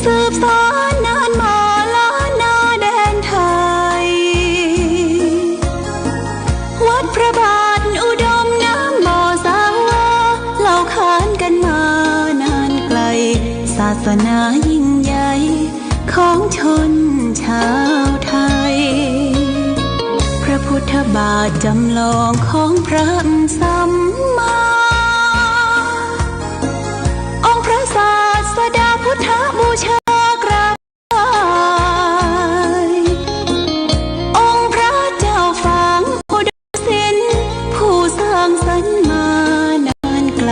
สืบสานนานมาล้านนาแดนไทยวัดพระบาทอุดมน้ำบ่อสาวาเล่าขานกันมานานไกลศาสนายิ่งใหญ่ของชนชาวไทยพระพุทธบาทจำลองของพระสัมมาองค์พระศาสดาพุทธบูชากราบไหว้องค์พระเจ้าฝางอุดมศิลป์ผู้สร้างสรรค์มานานไกล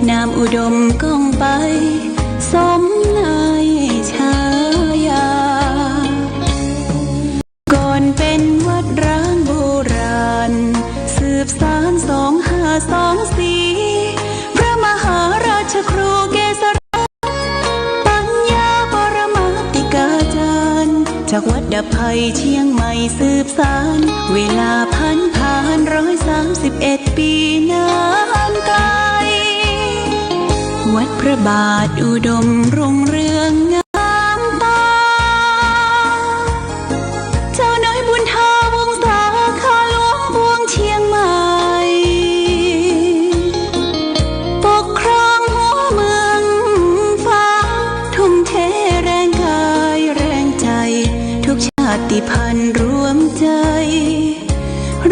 นามอุดมก้องไปสมในฉายาก่อนเป็นวัดร้างโบราณสืบสาน2524พระมหาราชครูเกษรปัญญาปรมาติกาจารย์จากวัดดับภัยเชียงใหม่สืบสานเวลาผ่าน131 ปีนานไกลวัดพระบาทอุดมรุ่งเรืองงามตาเจ้าน้อยบุญทาวงศาข้าหลวงพวงเชียงใหม่ปกครองหัวเมืองฟ้าทุ่มเทแรงกายแรงใจทุกชาติพันธุ์รวมใจ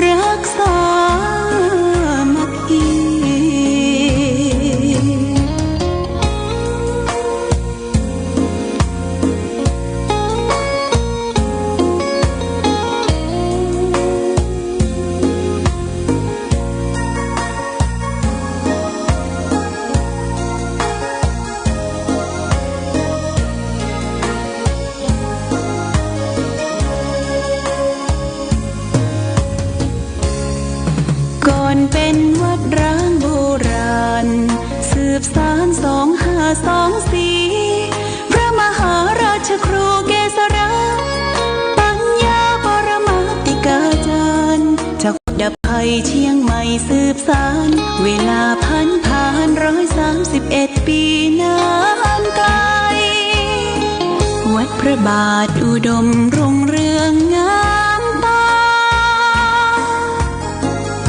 รักษามัคคีก่อนเป็นวัดร้างโบราณสืบสาน2524พระมหาราชครูเกษรปัญญาปรมาติกาจารย์จากวัดดับภัยเชียงใหม่สืบสานเวลาผ่าน131 ปีนานไกลวัดพระบาทอุดมรุ่งเรืองงามตา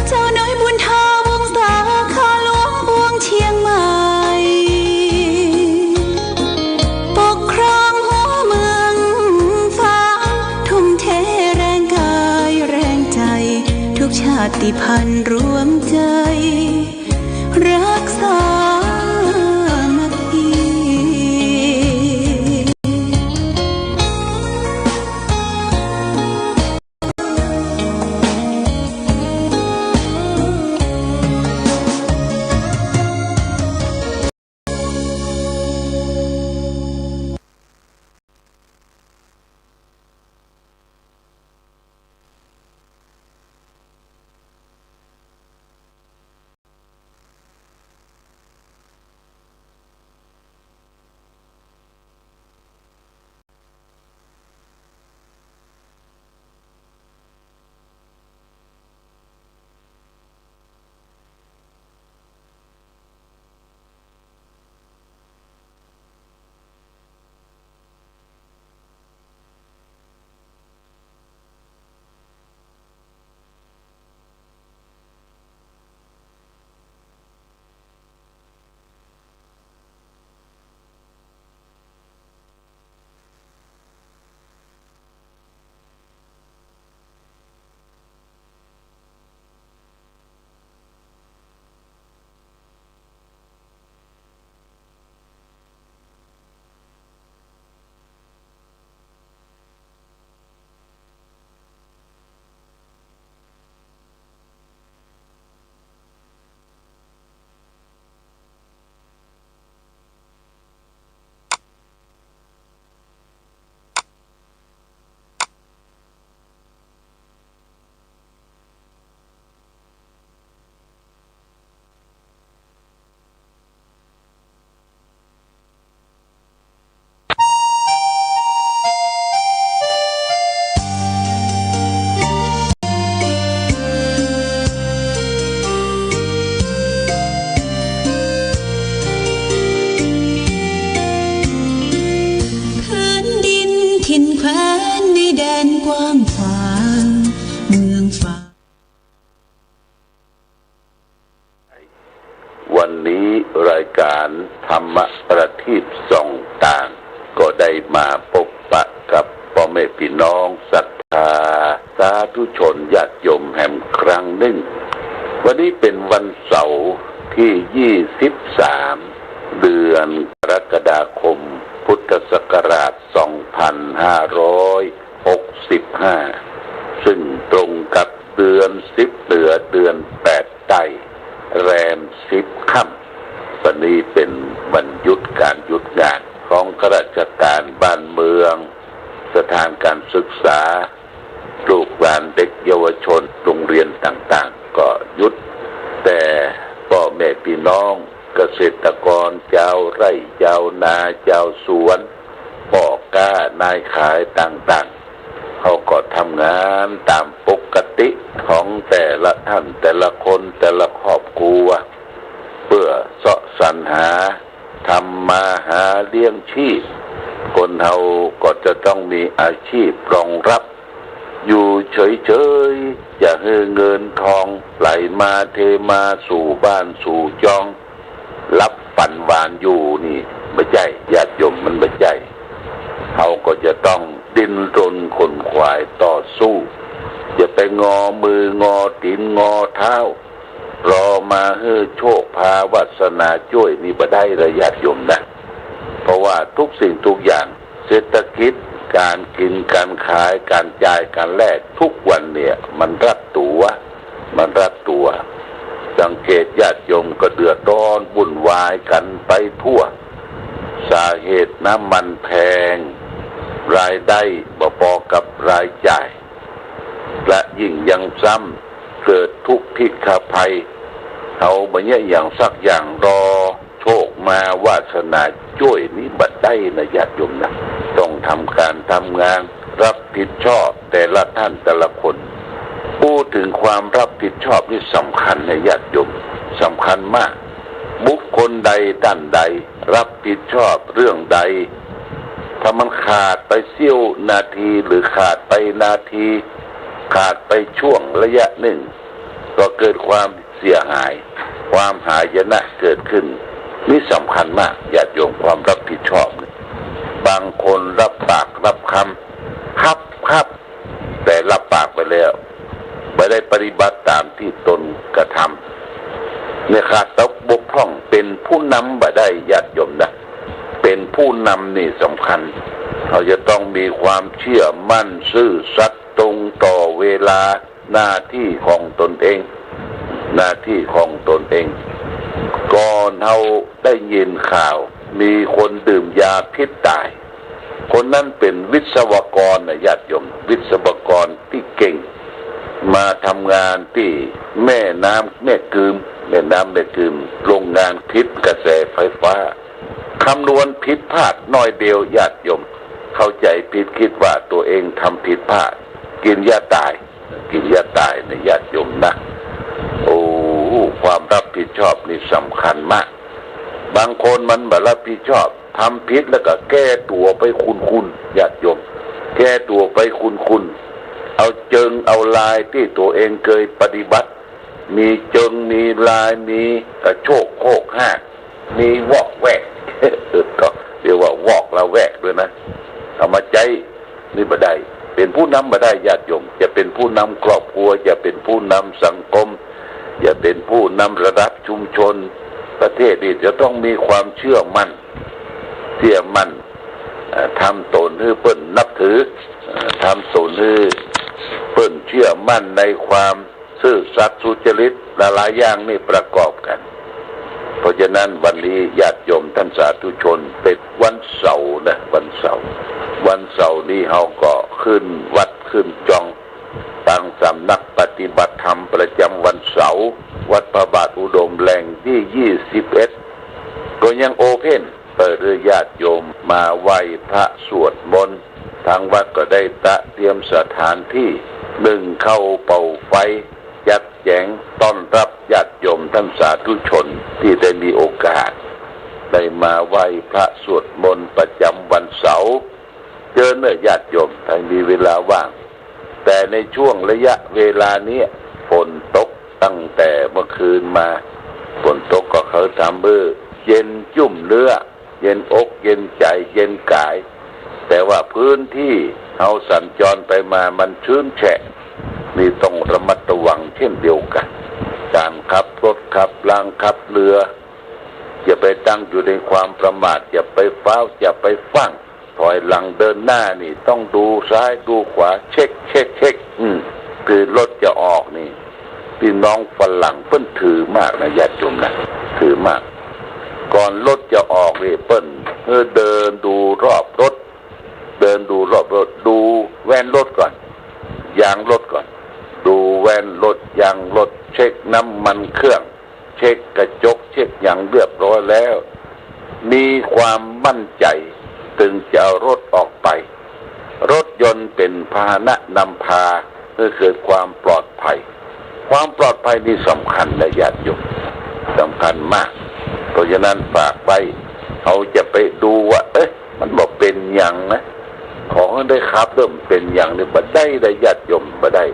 เจ้าน้อยบุญทาวงศาข้าหลวงพวงเชียงใหม่ปกครองหัวเมืองฟ้าทุ่มเทแรงกายแรงใจทุกชาติพันธุ์รวมใจรักษามัคคี ได้มาพบปะกับพ่อแม่พี่น้องศรัทธาสาธุชนญาติโยมแห่งครั้งหนึ่งวันนี้เป็นวันเสาร์ที่23เดือนกรกฎาคมพุทธศักราช2565ซึ่งตรงกับเดือน10เดือน8ไต่แรม10ค่ำวันนี้เป็นวันหยุดการหยุดงานของข้าราชการบ้านเมืองสถานการศึกษาลูกหลานเด็กเยาวชนโรงเรียนต่างๆก็หยุดแต่พ่อแม่พี่น้องเกษตรกรเจ้าไร่เจ้านาเจ้าสวนพ่อค้านายขายต่างๆเขาก็ทำงานตามปกติของแต่ละท่านแต่ละคนแต่ละครอบครัวเพื่อเสาะสรรหาทำมาหาเลี้ยงชีพคนเฮาก็จะต้องมีอาชีพรองรับอยู่เฉยๆอย่าให้เงินทองไหลมาเทมาสู่บ้านสู่จองรับฝันหวานอยู่นี่ไม่ใช่ญาติโยมมันไม่ใช่เขาก็จะต้องดิ้นรนขนขวายต่อสู้อย่าไปงอมืองอตีนงอเท้ารอมาให้โชคพาวาสนาช่วยนี่บ่ได้ระญาติโยมนะเพราะว่าทุกสิ่งทุกอย่างเศรษฐกิจการกินการขายการจ่ายการแลกทุกวันเนี่ยมันรัดตัวสังเกตญาติโยมก็เดือดร้อนวุ่นวายกันไปทั่วสาเหตุน้ำมันแพงรายได้บ่พอกับรายจ่ายและยิ่งยังซ้ำเกิดทุกข์พิฆาภัยเอาบ่เนี่ยอย่างสักอย่างรอโชคมาวาสนาช่วยนี้บัดได้นะญาติโยมนะต้องทำการทำงานรับผิดชอบแต่ละท่านแต่ละคนพูดถึงความรับผิดชอบนี่สำคัญนะญาติโยมสำคัญมากบุคคลใดด้านใดรับผิดชอบเรื่องใดถ้ามันขาดไปเสี้ยวนาทีหรือขาดไปนาทีขาดไปช่วงระยะหนึ่งก็เกิดความเสียหายความหายนะเกิดขึ้นนี่สำคัญมากญาติโยมความรับผิดชอบบางคนรับปากรับคำครับแต่รับปากไปแล้วไม่ได้ปฏิบัติตามที่ตนกระทำเนี่ยขาดตกบกพร่องเป็นผู้นำบ่ได้ญาติโยมนะเป็นผู้นำนี่สำคัญเราจะต้องมีความเชื่อมั่นซื่อสัตย์ตรงต่อเวลาหน้าที่ของตนเองก่อนเราได้ยินข่าวมีคนดื่มยาพิษตายคนนั้นเป็นวิศวกรนะญาติโยมวิศวกรที่เก่งมาทำงานที่แม่น้ำแม่กึมโรงงานพิษกระแสไฟฟ้าคำนวณผิดพลาดน้อยเดียวญาติโยมเข้าใจผิดคิดว่าตัวเองทำผิดพลาดกินยาตายนะญาติโยมนะโอ้ความรับผิดชอบนี่สำคัญมากบางคนมันแบบรับผิดชอบทำผิดแล้วก็แก้ตัวไปคุณญาติโยมแก้ตัวไปคุณเอาเจิงเอาลายที่ตัวเองเคยปฏิบัติมีเจิงมีลายมีกระโชกโคกห้ากมีวอกแวกก็เรียกว่าวอกละแวกด้วยนะเอามาใจนี่บ่ได้เป็นผู้นำบ่ได้ญาติโยมจะเป็นผู้นำครอบครัวจะเป็นผู้นำสังคมอย่าเป็นผู้นำระดับชุมชนประเทศนี้จะต้องมีความเชื่อมั่นทำตนให้เพิ่นนับถือทำตนให้เพิ่นเชื่อมั่นในความซื่อสัตย์สุจริตหลายอย่างนี่ประกอบกันเพราะฉะนั้นวันนี้ญาติโยมท่านสาธุชนเป็นวันเสาร์นะวันเสาร์นี้เราก็ขึ้นวัดขึ้นจองตั้งสำนักปฏิบัติธรรมประจำวันเสาร์วัดพระบาทอุดมแหล่งที่21ก็ยังโอเพ่นเปิดให้ญาติโยมมาไหว้พระสวดมนต์ทางวัดก็ได้เตรียมสถานที่เข้าเป่าไฟจัดแจงต้อนรับญาติโยมท่านสาธุชนที่ได้มีโอกาสได้มาไหว้พระสวดมนต์ประจำวันเสาร์เจอเนื้อญาติโยมถ้ามีเวลาว่างแต่ในช่วงระยะเวลานี้ฝนตกตั้งแต่เมื่อคืนมาฝนตกก็เขาทำเย็นจุ่มเนื้อเย็นอกเย็นใจเย็นกาย แต่ว่าพื้นที่เอาสัญจรไปมามันชื้นแฉะนี่ต้องระมัดระวังเช่นเดียวกันการขับรถขับรางขับเรืออย่าไปตั้งอยู่ในความประมาทอย่าไปฟ้าวอย่าไปฟั่งถอยหลังเดินหน้านี่ต้องดูซ้ายดูขวาเช็คคือรถจะออกนี่พี่น้องฝรั่งเปิ้นถือมากนะญาติโยมนะถือมากก่อนรถจะออกนี่เปิ้นเดินดูรอบรถดูแว่นรถก่อนยางรถก่อนดูแว่นรถยางรถเช็คน้ำมันเครื่องเช็คกระจกเช็คอย่างเรียบร้อยแล้วมีความมั่นใจถึงจะเอารถออกไปรถยนต์เป็นพาหนะนำพาเพื่อเกิดความปลอดภัยความปลอดภัยนี่สำคัญนะญาติโยมสำคัญมากเพราะฉะนั้นฝากไว้เขาจะไปดูว่ามันบอกเป็นอย่างนะของได้ครับเริ่มเป็นอย่างนี้บ่ได้ญาติโยมบ่ได้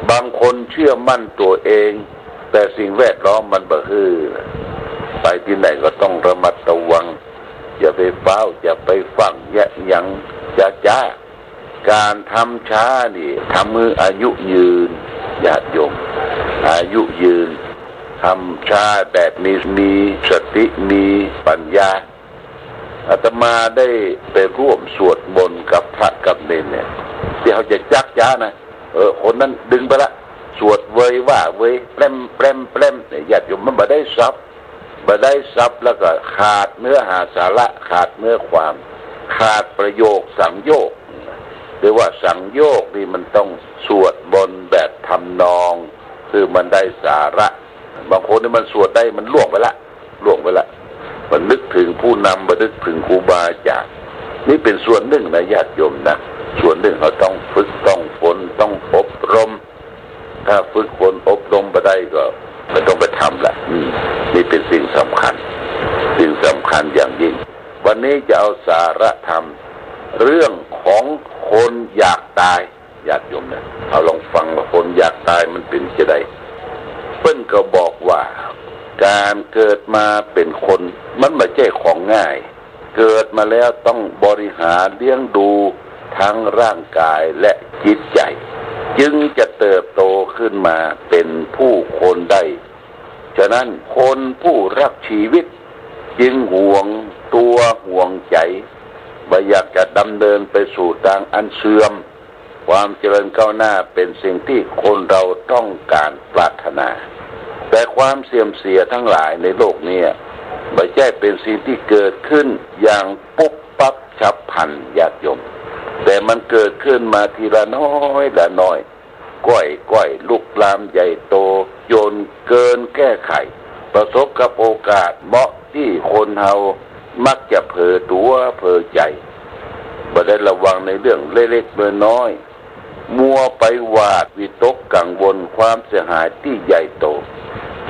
บางคนเชื่อมั่นตัวเองแต่สิ่งแวดล้อมมันบ่ฮือไปที่ไหนก็ต้องระมัดระวังอย่าไปฟ้าวอย่าไปฟังแยะยังจ้าการทำช้านี่ทำมืออายุยืนญาติโยมอายุยืนทำช้าแบบมีสติมีปัญญาอาตมาได้ไปร่วมสวดมนต์กับพระกับเนรเนี่ยที่เขาจะจักจ้านะคนนั้นดึงไปละสวดเวยว่าเวยแปลมเนี่ยญาติโยมมันบ่ได้ซับแล้วก็ขาดเนื้อหาสาระขาดเนื้อความขาดประโยคสังโยคหรือว่าสังโยคนี่มันต้องสวดบนแบบทำนองคือมันได้สาระบางคนนี่มันสวดได้มันล่วงไปละมันนึกถึงผู้นำมันนึกถึงครูบาอาจารย์นี่เป็นส่วนหนึ่งนะญาติโยมนะส่วนหนึ่งเขาต้องฝึกต้องฝนต้องอบรมถ้าฝึกฝนอบรมไปได้ก็ไม่ต้องไปทำละนี่เป็นสิ่งสำคัญอย่างยิ่งวันนี้จะเอาสาระธรรมเรื่องของคนอยากตายญาติโยมนะเอาลองฟังว่าคนอยากตายมันเป็นจะได้เพิ่นก็บอกว่าการเกิดมาเป็นคนมันไม่ใช่ของง่ายเกิดมาแล้วต้องบริหารเลี้ยงดูทั้งร่างกายและจิตใจจึงจะเติบโตขึ้นมาเป็นผู้คนได้ฉะนั้นคนผู้รักชีวิตจึงห่วงตัวห่วงใจไม่อยากจะดำเนินไปสู่ทางอันเสื่อมความเจริญก้าวหน้าเป็นสิ่งที่คนเราต้องการปรารถนาแต่ความเสื่อมเสียทั้งหลายในโลกนี้ไม่ใช่เป็นสิ่งที่เกิดขึ้นอย่างปุ๊บปั๊บฉับพลันญาติโยมแต่มันเกิดขึ้นมาทีละน้อยก้อยลุกลามใหญ่โตโยนเกินแก้ไขประสบกับโอกาสเหมาะที่คนเฮามักจะเผลอตัวเผลอใจบ่ได้ระวังในเรื่องเล็กๆน้อยๆมัวไปหวาดวิตกกังวลความเสียหายที่ใหญ่โต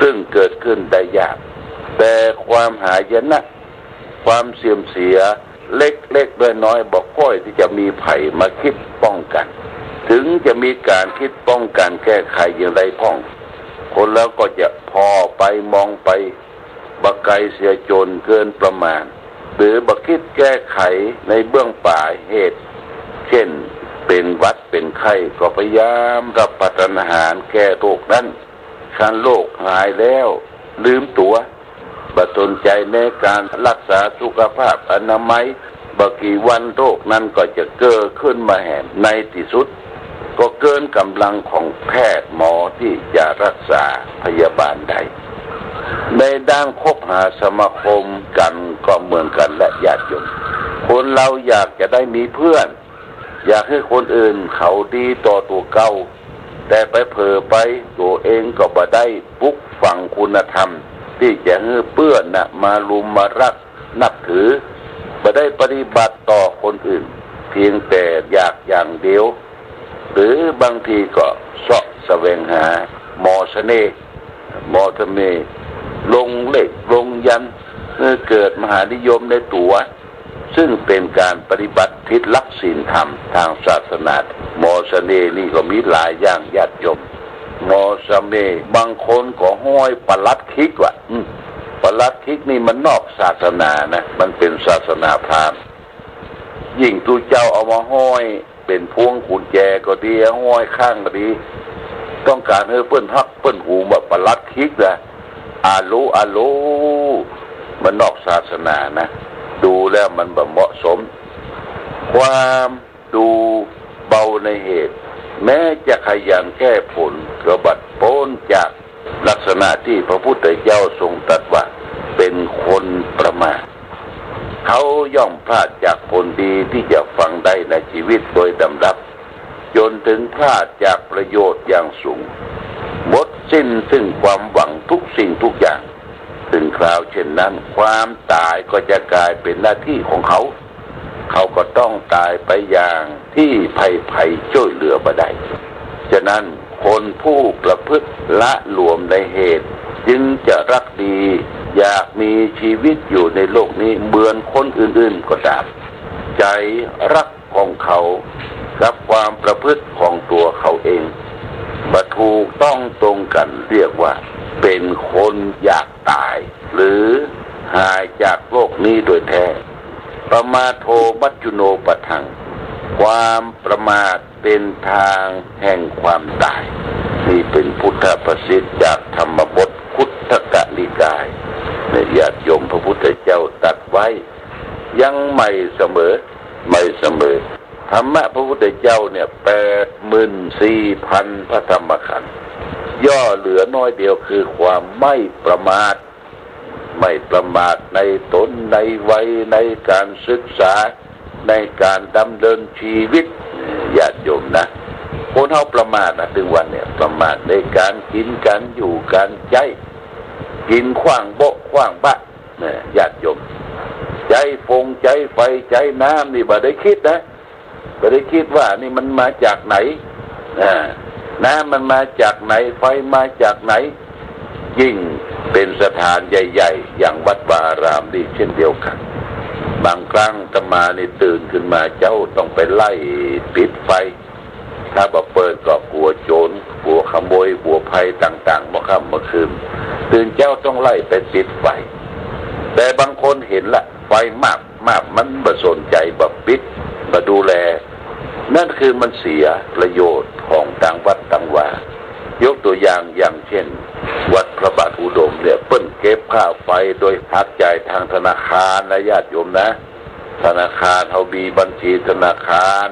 ซึ่งเกิดขึ้นได้ยากแต่ความหายนะความเสื่อมเสียเล็กๆน้อยๆบอกค่อยที่จะมีภัยมาคิดป้องกันถึงจะมีการคิดป้องกันแก้ไขอย่างไรพ้องคนแล้วก็จะพอไปมองไปบักไกลเสียจนเกินประมาณหรือบักคิดแก้ไขในเบื้องปลายเหตุเช่นเป็นหวัดเป็นไข้ก็พยายามรับประทานอาหารแก้โรคนั้นคันโรคหายแล้วลืมตัวบ่สนใจในการรักษาสุขภาพอนามัยบางกี่วันโรคนั้นก็จะเกิดขึ้นมาแห่งในที่สุดก็เกินกำลังของแพทย์หมอที่จะรักษาพยาบาลได้ในด้านคบหาสมาคมกันก็เหมือนกันและญาติโยมคนเราอยากจะได้มีเพื่อนอยากให้คนอื่นเขาดีต่อตัวเก่าแต่ไปเผลอไปตัวเองก็บ่ได้ปลุกฝังคุณธรรมที่จะให้เพื่อนมารุมมารักนับถือบ่ได้ปฏิบัติต่อคนอื่นเพียงแต่อยากอย่างเดียวหรือบางทีก็เสาะแสวงหาหมอเสน่ห์หมอทะเมลงเลขลงยันเกิดมหานิยมในตัวซึ่งเป็นการปฏิบัติทิศลักศีลธรรมทางศาสนาหมอเสน่ห์นี่ก็มีหลายอย่างญาติโยมหมอเสน่ห์บางคนก็ห้อยปลัดคิกว่าปลัดคิกนี่มันนอกศาสนานะมันเป็นศาสนาพราหมณ์ ยิ่งตูเจ้าเอามาห้อยเป็นพวงกุญแจก็ดีห้อยข้างก็ดีต้องการให้เปิ้นฮักเปิ้นหูแบบประลัดคิกนะอาโลมันนอกศาสนานะดูแล้วมันแบบเหมาะสมความดูเบาในเหตุแม้จะขยันแก้ผลก็บัดพ้นจากลักษณะที่พระพุทธเจ้าทรงตรัสว่าเป็นคนประมาทเขาย่อมพลาดจากผลดีที่จะฟังได้ในชีวิตโดยลำดับจนถึงพลาดจากประโยชน์อย่างสูงหมดสิ้นซึ่งความหวังทุกสิ่งทุกอย่างถึงคราวเช่นนั้นความตายก็จะกลายเป็นหน้าที่ของเขาเขาก็ต้องตายไปอย่างที่ภัยช่วยเหลือบ่ได้ฉะนั้นคนผู้ประพฤติละหลวมในเหตุจึงจะรักดีอยากมีชีวิตอยู่ในโลกนี้เหมือนคนอื่นๆก็ตามใจรักของเขากับความประพฤติของตัวเขาเองมาถูกต้องตรงกันเรียกว่าเป็นคนอยากตายหรือหายจากโลกนี้โดยแท้ประมาทโทมัจจุโนปะทังความประมาทเป็นทางแห่งความตายนี่เป็นพุทธประสิทธิ์จากธรรมบทคุตตกนิกายในญาติโยมพระพุทธเจ้าตรัสไว้ยังไม่เสมอธรรมะพระพุทธเจ้าเนี่ย84,000พระธรรมขันธ์ย่อเหลือน้อยเดียวคือความไม่ประมาทในตนในวัยในการศึกษาในการดำเนินชีวิตญาติโยมนะคนเฮาประมาทนะถึงวันเนี่ยประมาทในการกินการอยู่การใช้กินขว้างโบะขว้างบะเนี่ยญาติโยมใจใจไฟใจน้ำนี่บ่ได้คิดนะบ่ได้คิดว่านี่มันมาจากไหนน้ำมันมาจากไหนไฟมาจากไหนยิ่งเป็นสถานใหญ่ๆอย่างวัดวาอารามนี่เช่นเดียวกันบางครั้งอาตมานี่ตื่นขึ้นมาเจ้าต้องไปไล่ปิดไฟถ้าบ่เปิดก็กลัวโจรกลัวขโมยกลัวภัยต่างๆเมื่อค่ำเมื่อคืนตื่นเจ้าต้องไล่ไปปิดไฟแต่บางคนเห็นละไฟมากมันบ่สนใจบ่ปิดบ่ดูแลนั่นคือมันเสียประโยชน์ของต่างวัดต่างวายกตัวอย่างเช่นวัดพระบาทอุดมเนี่ยเปิ้นเก็บค่าไฟโดยหักจ่ายทางธนาคารนะญาติโยมนะธนาคารเขามีบัญชีธนาคาร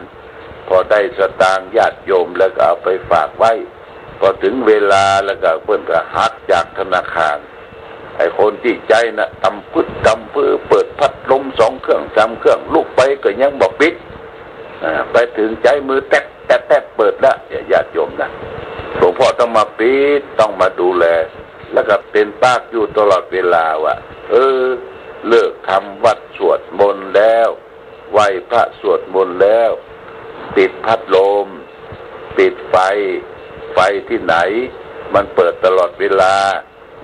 พอได้สตางค์ญาติโยมแล้วก็เอาไปฝากไว้พอถึงเวลาแล้วก็เปิ้นก็หักจากธนาคารไอ้คนที่ใจน่ะตำพื้นเปิดพัดลม2 เครื่อง 3 เครื่องลุกไปก็ยังบ่ปิดไปถึงใจมือแตะเปิดแล้วญาติโยมนะหลวงพ่อต้องมาปิดต้องมาดูแลแล้วก็เป็นปากอยู่ตลอดเวลาว่าเลิกทำวัดสวดมนต์แล้วไหว้พระสวดมนต์แล้วปิดพัดลมปิดไฟที่ไหนมันเปิดตลอดเวลา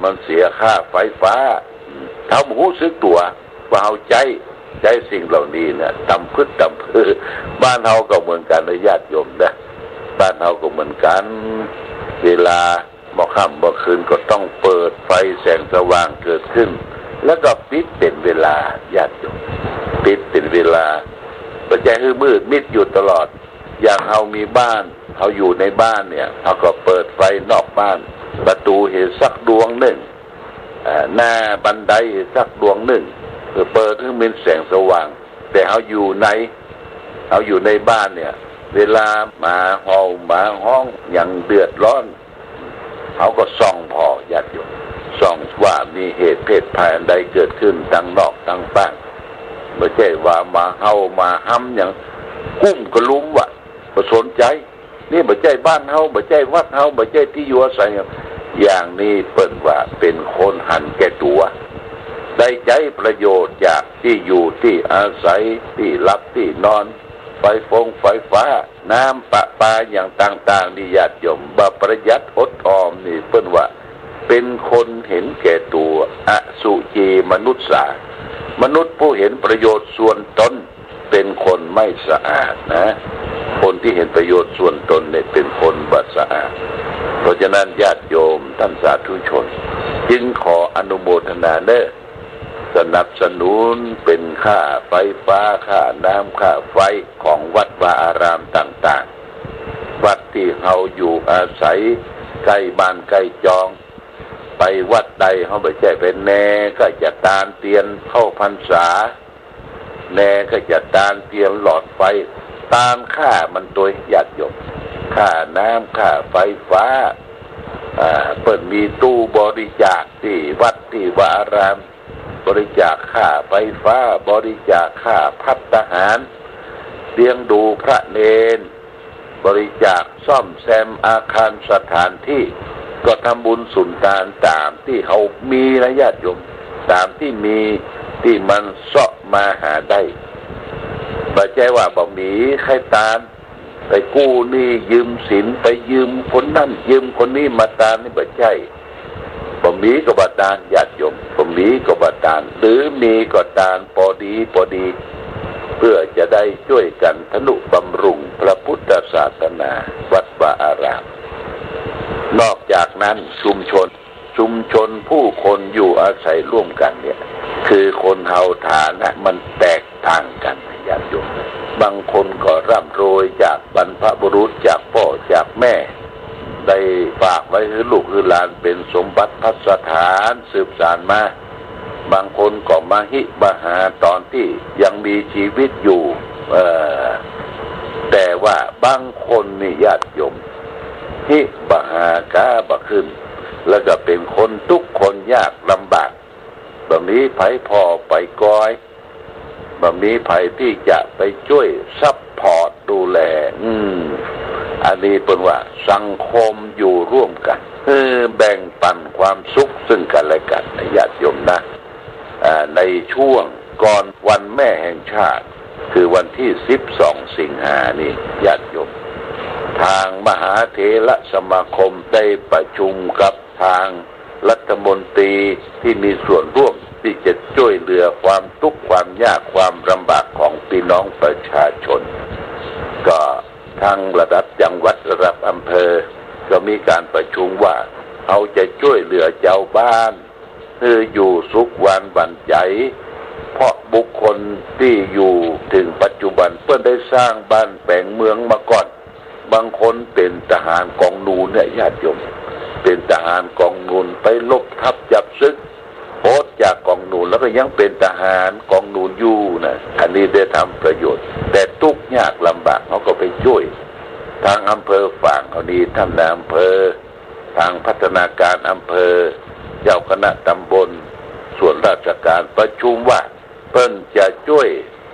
มันเสียค่าไฟฟ้าทำรู้สึกตัวว่าเอาใจสิ่งเหล่านี้เนี่ยตำพืชบ้านเฮาก็เหมือนกันนะญาติโยมนะบ้านเฮาก็เหมือนกันเวลาเมื่อค่ำเมื่อคืนก็ต้องเปิดไฟแสงสว่างเกิดขึ้นแล้วก็ปิดเป็นเวลาญาติโยมปิดเป็นเวลาปัจจัยคือมืดมิดอยู่ตลอดอย่างเฮามีบ้านเฮาอยู่ในบ้านเนี่ยเฮาก็เปิดไฟนอกบ้านประตูเห็นสักดวงหนึ่งหน้าบันไดเห็นสักดวงหนึ่งเปิดให้เป็นแสงสว่างแต่เฮาอยู่ในบ้านเนี่ยเวลาหมาเห่าหมาห้องอย่างเดือดร้อนเขาก็ส่องพอญาติโยมส่องว่ามีเหตุเพศภัยอันใดเกิดขึ้นทางนอกทางบ้านไม่ใช่ว่ามาเห่ามาห้ำอย่างกุ้มกระลุ้มว่ะบ่สนใจนี่ไม่ใช่บ้านเฮาไม่ใช่วัดเฮาไม่ใช่ที่อยู่อาศัยอย่างนี้เปิ้นว่าเป็นคนหันแก่ตัวได้ใจประโยชน์จากที่อยู่ที่อาศัยที่รับที่นอนไฟฟ้าน้ำประปาอย่างต่างๆนี่ญาติโยมบ่ประหยัดอดออมนี่เปิ้นว่าเป็นคนเห็นแก่ตัวอสุจีมนุษย์มนุษย์ผู้เห็นประโยชน์ส่วนตนเป็นคนไม่สะอาดนะคนที่เห็นประโยชน์ส่วนตนเนี่ยเป็นคนบ่สะอาดเพราะฉะนั้นญาติโยมท่านสาธุชนจึงขออนุโมทนาเด้อ สนับสนุนเป็นค่าไฟฟ้าค่าน้ำค่าไฟของวัดวาอารามต่างๆวัดที่เราอยู่อาศัยใกล้บ้านใกล้จองไปวัดใดเขาไปแจ้เป็นแน่ก็จะตานเตียนเข้าพรรษาแน่ก็จะตานเตียนหลอดไฟตามค่ามันตัวญาติโยมค่าน้ำค่าไฟฟ้าเปิดมีตู้บริจาคที่วัดที่วาอารามบริจาคค่าไฟฟ้าบริจาคค่าภัตตาหารเลี้ยงดูพระเนนบริจาคซ่อมแซมอาคารสถานที่ก็ทำบุญสุนทานตามที่เขามีนะญาติโยมตามที่มีที่มันเสาะมาหาได้ไม่ใช่ว่าบ่มีใครตามไปกู้หนี้ยืมสินไปยืมคนนั่นยืมคนนี้มาตามนี่ไม่ใช่บ่มีก็บ่ตามญาติโยมบ่มีก็บ่ตามหรือมีก็ตามพอดีเพื่อจะได้ช่วยกันทนุบำรุงพระพุทธศาสนาวัดวาอารามนอกจากนั้นชุมชนผู้คนอยู่อาศัยร่วมกันเนี่ยคือคนเฮาฐานะมันแตกต่างกันญาติโยมบางคนก็ร่ำรวยจากบรรพบุรุษจากพ่อจากแม่ได้ฝากไว้ให้ลูกให้หลานเป็นสมบัติพัสถานสืบสานมาบางคนก็มาหิบหาตอนที่ยังมีชีวิตอยู่แต่ว่าบางคนนี่ญาติโยมหิบหากาบขึ้นแล้วก็เป็นคนทุกคนยากลำบากแบบนี้ไผพอไปก้อยแบบนี้ไผที่จะไปช่วยซัพพอร์ตดูแลอันนี้เป็นว่าสังคมอยู่ร่วมกันแบ่งปันความสุขซึ่งกันและกันนะญาติโยมนะในช่วงก่อนวันแม่แห่งชาติคือวันที่12 สิงหานี่ญาติโยมทางมหาเถรสมาคมได้ประชุมกับทางรัฐมนตรีที่มีส่วนร่วมที่จะช่วยเหลือความทุกข์ความยากความลำบากของพี่น้องประชาชนก็ทั้งระดับจังหวัดระดับอำเภอก็มีการประชุมว่าเอาจะช่วยเหลือเจ้าบ้านคืออยู่สุขวันบันใจเพราะบุคคลที่อยู่ถึงปัจจุบันเพื่อได้สร้างบ้านแปลงเมืองมาก่อนบางคนเป็นทหารกองนูนเนี่ยญาติโยมเป็นทหารกองนูนไปลบทับจับศึกโพสจากกองนูนแล้วก็ยังเป็นทหารกองนูนอยู่นะอันนี้ได้ทำประโยชน์แต่ทุกข์ยากลำบากเขาก็ไปช่วยทางอำเภอฝั่งเขาดีท่านนายอำเภอทางพัฒนาการอำเภอเจ้าคณะตำบลส่วนราชการประชุมว่าเพิ่นจะช่วย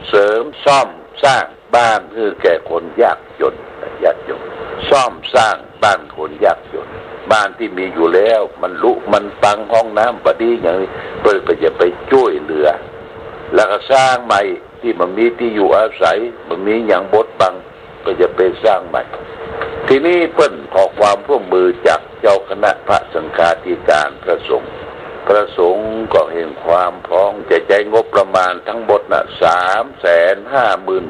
เสริมซ่อมสร้างบ้านเพื่อแก่คนยากจนยากจนซ่อมสร้างบ้านคนยากจนบ้านที่มีอยู่แล้วมันลุมันปังห้องน้ำบดีอย่างนี้เพื่อจะไปช่วยเหลือแล้วก็สร้างใหม่ที่มันมีที่อยู่อาศัยมันมีอย่างบดบังก็จะไปสร้างใหม่ทีนี้เพิ่นขอความร่วมมือจากเจ้าคณะพระสังฆาธิการพระสงฆ์ก็เห็นความพร้อมจะใช้งบประมาณทั้งหมด350,000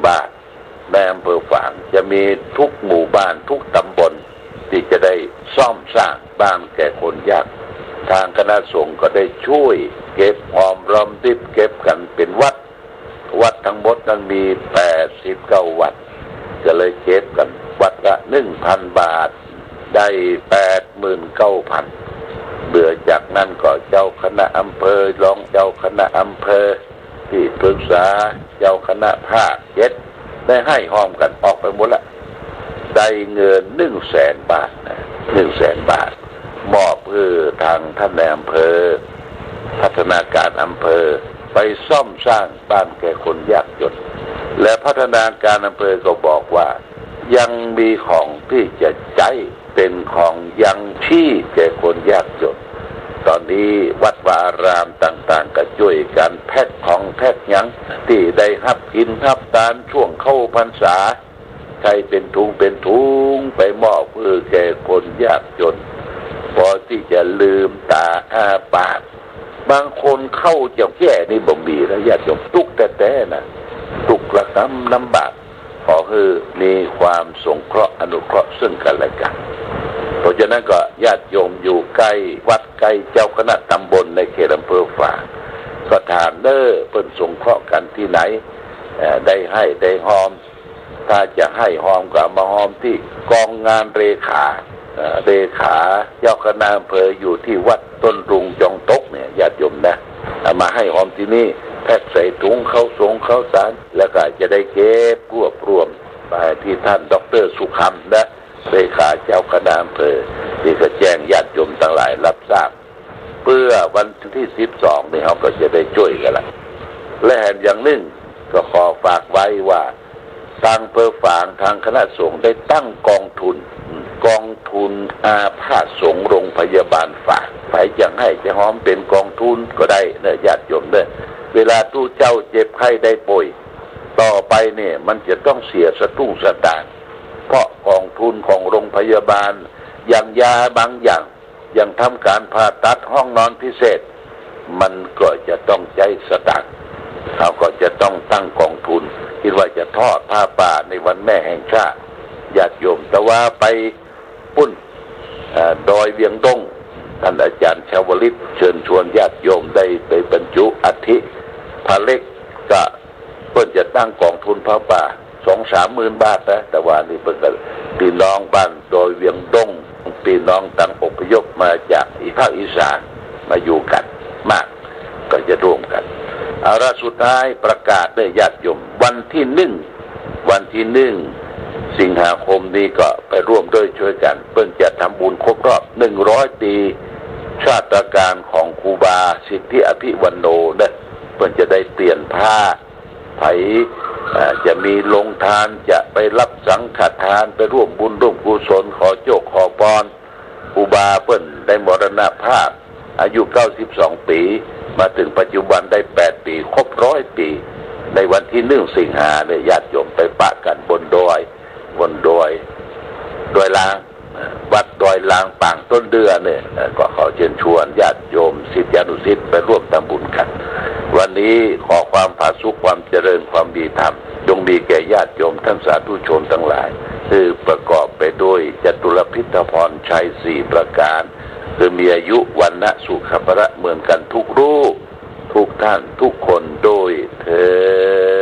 บาทในอำเภอฝางจะมีทุกหมู่บ้านทุกตำบลที่จะได้ซ่อมสร้างบ้านแก่คนยากทางคณะสงฆ์ก็ได้ช่วยเก็บหอมรอมริบเก็บกันเป็นวัดทั้งหมดนั้นมี89 วัดก็เลยเก็บกันวัดละ 1,000 บาทได้ 89,000เบื่อจากนั้นก็เจ้าคณะอำเภอรองเจ้าคณะอำเภอที่ปรึกษาเจ้าคณะภาคได้ให้ห้อมกันออกไปหมดละได้เงิน 100,000 บาทนะ 100,000 บาทมอบเพื่อทางท่านนายอำเภอพัฒนาการอำเภอไปซ่อมสร้างบ้านแก่คนยากจนและพัฒนาการอำเภอก็บอกว่ายังมีของที่จะใช้เป็นของยังชีพแก่คนยากจนตอนนี้วัดวาอารามต่างๆก็ช่วยกันแพ็คของแพ็คหยังที่ได้รับกินรับทานช่วงเข้าพรรษาใครเป็นถุงไปมอบเพื่อแก่คนยากจนพอที่จะลืมตาอ้าปากบางคนเข้าจะแก่นี่บ่มีแล้วญาติโยมทุกข์แต่นะทุกข์ระกำลำบากขอคือมีความสงเคราะห์อนุเคราะห์ซึ่งกันและกันเพราะฉะนั้นก็ญาติโยมอยู่ใกล้วัดใกล้เจ้าคณะตำบลในเขตอำเภอฝาง ก็ถามเด้อเพิ่นสงเคราะห์กันที่ไหนได้ให้ได้หอมถ้าจะให้หอมก็มาหอมที่กองงานเลขาเจ้าคณะอำเภออยู่ที่วัดต้นรุงจองตกเนี่ยญาติโยมนะเอามาให้หอมที่นี่แพ็คใส่ถุงเข้าสงเข้าสารแล้วก็จะได้เก็บรวบรวมไปที่ท่านดร.สุขำนะเลขาเจ้าคณะอำเภอที่ก็แจ้งญาติโยมทั้งหลายรับทราบเพื่อวันที่12นี่เขาก็จะได้ช่วยกันละและแห่งอย่างหนึ่งก็ขอฝากไว้ว่าทางเพื่อฝางทางคณะสงฆ์ได้ตั้งกองทุนอาพาธสงฆ์โรงพยาบาลฝากใครจะให้จะหอมเป็นกองทุนก็ได้เนอะญาติโยมเนอะเวลาตู้เจ้าเจ็บไข้ได้ป่วยต่อไปเนี่ยมันจะต้องเสียสตุ้งสตางค์เพราะกองทุนของโรงพยาบาลอย่างยาบางอย่างยังทำการผ่าตัดห้องนอนพิเศษมันก็จะต้องใช้สตางค์เขาก็จะต้องตั้งกองทุนคิดว่าจะทอดผ้าป่าในวันแม่แห่งชาติญาติโยมแต่ว่าไปปุ้นดอยเวียงดงท่านอาจารย์ชาวลิตเชิญชวนญาติโยมได้ไปบรรจุอัฐิพระเล็กก็เพิ่นจะตั้งกองทุนพระป่า 2-3 หมื่นบาทนะแต่ว่านี่เพิ่นก็พี่น้องบ้านดอยเวียงดงพี่น้องต่างอพยพมาจากภาคอีสานมาอยู่กันมากก็จะร่วมกันเอาละสุดท้ายประกาศด้วยญาติโยมวันที่1สิงหาคมนี้ก็ไปร่วมด้วยช่วยกันเพิ่งจะทำบุญครบรอบ100 ปีชาติการของครูบาสิทธิอภิวันโนเนี่ยเพิ่งจะได้เปลี่ยนผ้าไผจะมีลงทานจะไปรับสังฆทานไปร่วมบุญร่วมกุศลขอโจกขอพรครูบาเพิ่นได้มรณภาพอายุ92 ปีมาถึงปัจจุบันได้8 ปีครบ100 ปีในวันที่1 สิงหาเนี่ยญาติโยมไปปะกันบนดอยลางวัดดอยลางป่างต้นเดือนเนี่ยก็ขอเชิญชวนญาติโยมศิษยานุศิษย์ไปร่วมทำบุญกันวันนี้ขอความผาสุกความเจริญความดีธรรมจงมีแก่ญาติโยมท่านสาธุชนทั้งหลายคือประกอบไปด้วยจตุรพิธพรชัย4 ประการคือมีอายุวันนะสุขภระเหมือนกันทุกรูปทุกท่านทุกคนโดยเถิด